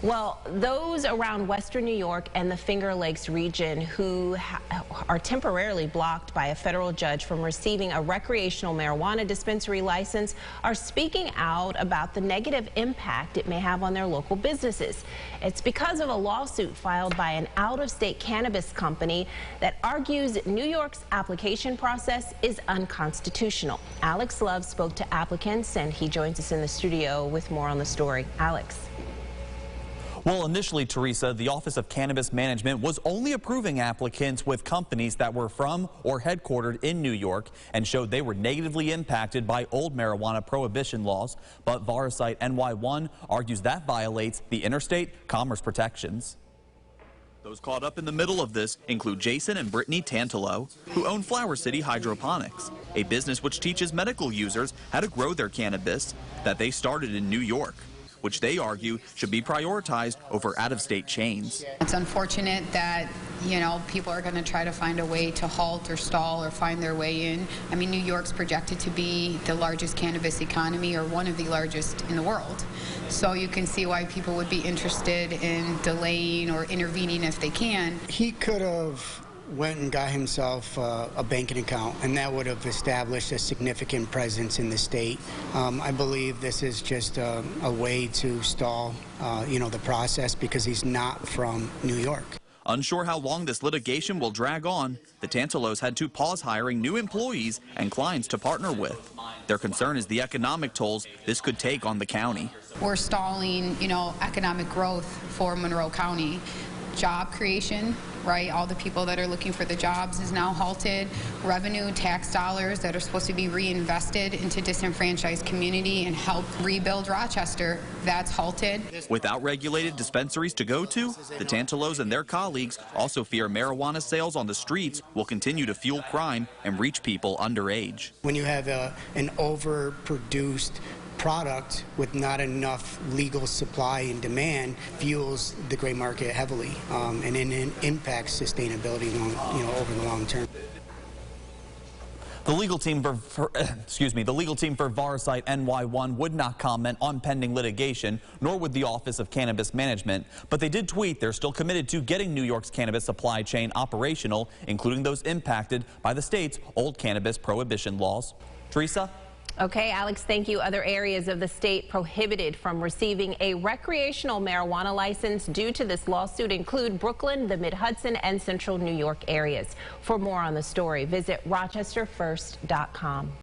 Well, those around western New York and the Finger Lakes region who are temporarily blocked by a federal judge from receiving a recreational marijuana dispensary license are speaking out about the negative impact it may have on their local businesses. It's because of a lawsuit filed by an out-of-state cannabis company that argues New York's application process is unconstitutional. Alex Love spoke to applicants, and he joins us in the studio with more on the story. Alex. Well, initially, Teresa, the Office of Cannabis Management was only approving applicants with companies that were from or headquartered in New York and showed they were negatively impacted by old marijuana prohibition laws. But WROC NY1 argues that violates the interstate commerce protections. Those caught up in the middle of this include Jason and Brittany Tantalo, who own Flower City Hydroponics, a business which teaches medical users how to grow their cannabis that they started in New York, which they argue should be prioritized over out-of-state chains. It's unfortunate that, people are going to try to find a way to halt or stall or find their way in. I mean, New York's projected to be the largest cannabis economy, or one of the largest in the world. So you can see why people would be interested in delaying or intervening if they can. He could have went and got himself a banking account, and that would have established a significant presence in the state. I believe this is just a way to stall, the process, because he's not from New York. Unsure how long this litigation will drag on, the Tantalos had to pause hiring new employees and clients to partner with. Their concern is the economic tolls this could take on the county. We're stalling, economic growth for Monroe County. Job creation, right? All the people that are looking for the jobs is now halted. Revenue, tax dollars that are supposed to be reinvested into disenfranchised community and help rebuild Rochester, that's halted. Without regulated dispensaries to go to, the Tantalos and their colleagues also fear marijuana sales on the streets will continue to fuel crime and reach people underage. When you have an overproduced product with not enough legal supply and demand, fuels the gray market heavily, and it impacts sustainability over the long term. The legal team for WROC NY1 would not comment on pending litigation, nor would the Office of Cannabis Management, but they did tweet they're still committed to getting New York's cannabis supply chain operational, including those impacted by the state's old cannabis prohibition laws. Teresa? Okay, Alex, thank you. Other areas of the state prohibited from receiving a recreational marijuana license due to this lawsuit include Brooklyn, the Mid-Hudson, and Central New York areas. For more on the story, visit rochesterfirst.com.